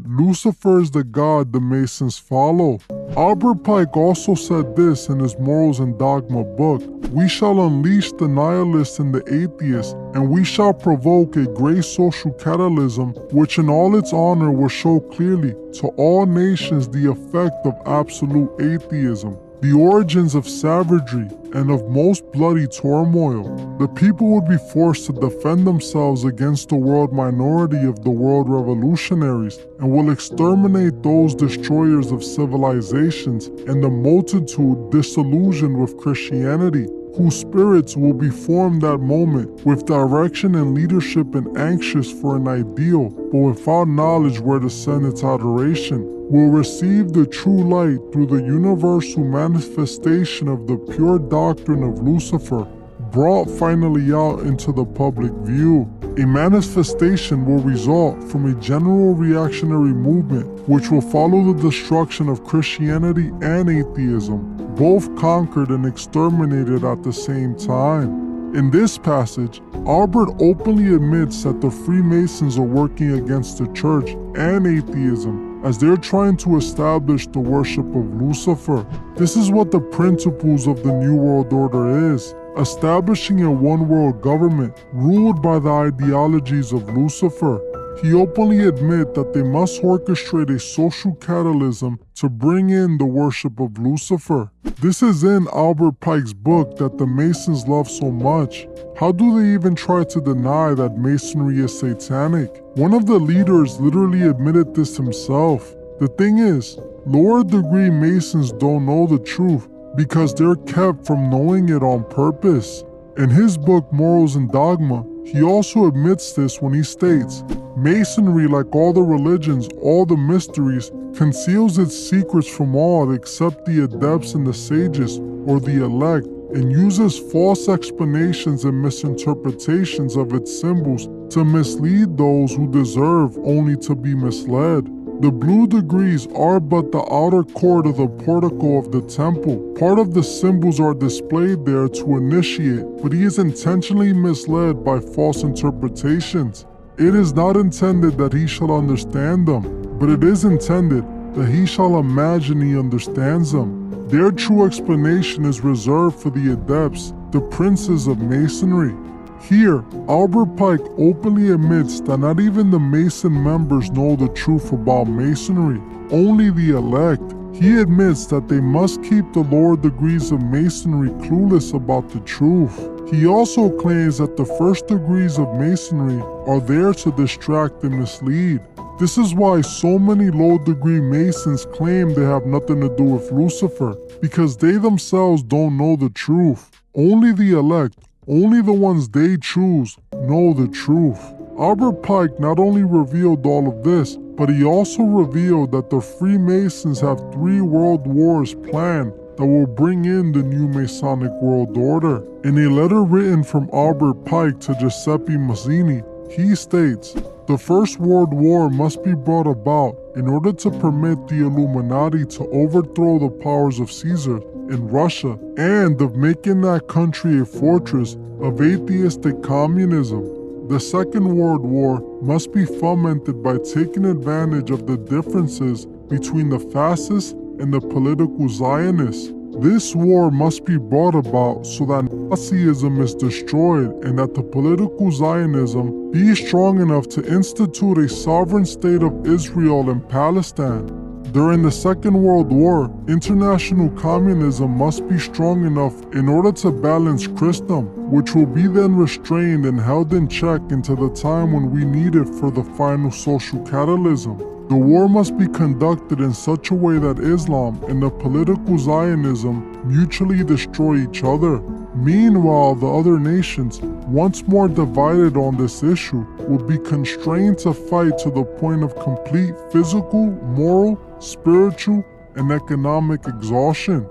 Lucifer is the god the Masons follow. Albert Pike also said this in his Morals and Dogma book: "We shall unleash the nihilists and the atheists, and we shall provoke a great social catalysm which in all its honor will show clearly to all nations the effect of absolute atheism, the origins of savagery, and of most bloody turmoil. The people would be forced to defend themselves against the world minority of the world revolutionaries, and will exterminate those destroyers of civilizations and the multitude disillusioned with Christianity, whose spirits will be formed that moment with direction and leadership and anxious for an ideal, but without knowledge where to send its adoration, will receive the true light through the universal manifestation of the pure doctrine of Lucifer, brought finally out into the public view. A manifestation will result from a general reactionary movement which will follow the destruction of Christianity and atheism, both conquered and exterminated at the same time." In this passage, Albert openly admits that the Freemasons are working against the church and atheism, as they're trying to establish the worship of Lucifer. This is what the principles of the New World Order is: establishing a one-world government ruled by the ideologies of Lucifer. He openly admits that they must orchestrate a social catalysm to bring in the worship of Lucifer. This is in Albert Pike's book that the Masons love so much. How do they even try to deny that Masonry is satanic? One of the leaders literally admitted this himself. The thing is, lower degree Masons don't know the truth because they're kept from knowing it on purpose. In his book Morals and Dogma, he also admits this when he states, "Masonry, like all the religions, all the mysteries, conceals its secrets from all except the adepts and the sages, or the elect, and uses false explanations and misinterpretations of its symbols to mislead those who deserve only to be misled. The blue degrees are but the outer court of the portico of the temple. Part of the symbols are displayed there to initiate, but he is intentionally misled by false interpretations. It is not intended that he shall understand them, but it is intended that he shall imagine he understands them. Their true explanation is reserved for the adepts, the princes of Masonry." Here, Albert Pike openly admits that not even the Mason members know the truth about Masonry, only the elect. He admits that they must keep the lower degrees of Masonry clueless about the truth. He also claims that the first degrees of Masonry are there to distract and mislead. This is why so many low-degree Masons claim they have nothing to do with Lucifer, because they themselves don't know the truth. Only the elect, only the ones they choose, know the truth. Albert Pike not only revealed all of this, but he also revealed that the Freemasons have 3 world wars planned that will bring in the new Masonic world order. In a letter written from Albert Pike to Giuseppe Mazzini, he states, "The First World War must be brought about in order to permit the Illuminati to overthrow the powers of Caesar in Russia and of making that country a fortress of atheistic communism. The Second World War must be fomented by taking advantage of the differences between the fascists and the political Zionists. This war must be brought about so that Nazism is destroyed and that the political Zionism be strong enough to institute a sovereign state of Israel and Palestine. During the Second World War, international communism must be strong enough in order to balance Christendom, which will be then restrained and held in check until the time when we need it for the final social catalysm. The war must be conducted in such a way that Islam and the political Zionism mutually destroy each other. Meanwhile, the other nations, once more divided on this issue, will be constrained to fight to the point of complete physical, moral, spiritual, and economic exhaustion."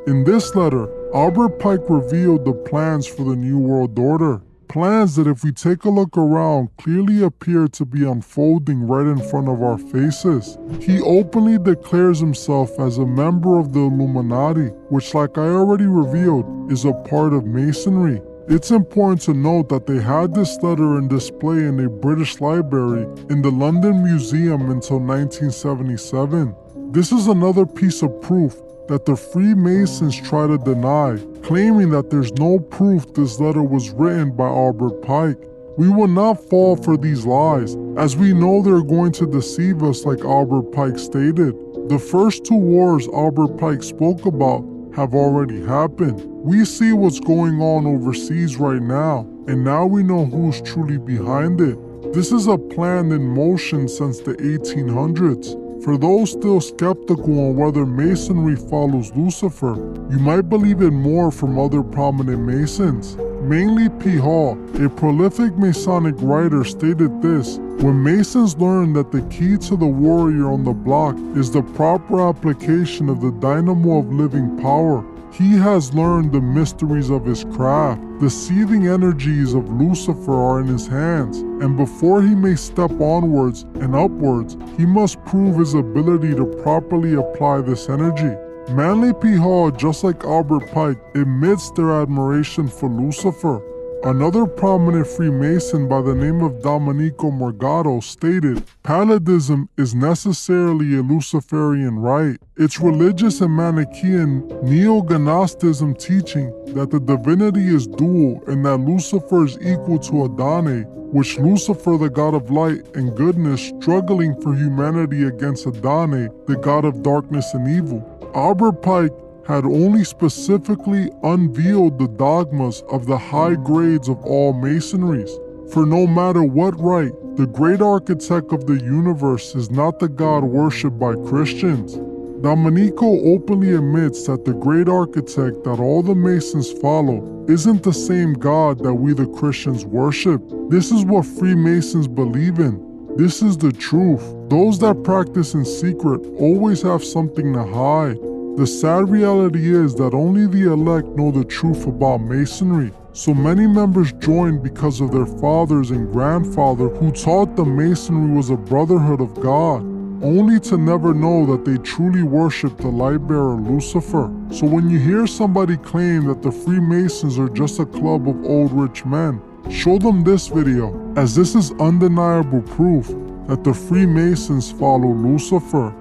In this letter, Albert Pike revealed the plans for the New World Order. Plans that, if we take a look around, clearly appear to be unfolding right in front of our faces. He openly declares himself as a member of the Illuminati, which, like I already revealed, is a part of Masonry. It's important to note that they had this letter in display in a British library in the London Museum until 1977. This is another piece of proof that the Freemasons try to deny, claiming that there's no proof this letter was written by Albert Pike. We will not fall for these lies, as we know they're going to deceive us like Albert Pike stated. The first two wars Albert Pike spoke about have already happened. We see what's going on overseas right now, and now we know who's truly behind it. This is a plan in motion since the 1800s. For those still skeptical on whether Masonry follows Lucifer, you might believe it more from other prominent Masons. Mainly P. Hall, a prolific Masonic writer, stated this: when Masons learn that the key to the warrior on the block is the proper application of the dynamo of living power, he has learned the mysteries of his craft. The seething energies of Lucifer are in his hands, and before he may step onwards and upwards, he must prove his ability to properly apply this energy. Manly P. Hall, just like Albert Pike, admits their admiration for Lucifer. Another prominent Freemason by the name of Domenico Morgado stated, "Palladism is necessarily a Luciferian rite. It's religious and Manichaean neo-Gnosticism teaching that the divinity is dual and that Lucifer is equal to Adonai, which Lucifer, the god of light and goodness, struggling for humanity against Adonai, the god of darkness and evil." Albert Pike had only specifically unveiled the dogmas of the high grades of all masonries. For no matter what rite, the great architect of the universe is not the God worshipped by Christians. Domenico openly admits that the great architect that all the Masons follow isn't the same God that we the Christians worship. This is what Freemasons believe in. This is the truth. Those that practice in secret always have something to hide. The sad reality is that only the elect know the truth about Masonry. So many members join because of their fathers and grandfather who taught them Masonry was a brotherhood of God, only to never know that they truly worship the light bearer Lucifer. So when you hear somebody claim that the Freemasons are just a club of old rich men, show them this video, as this is undeniable proof that the Freemasons follow Lucifer.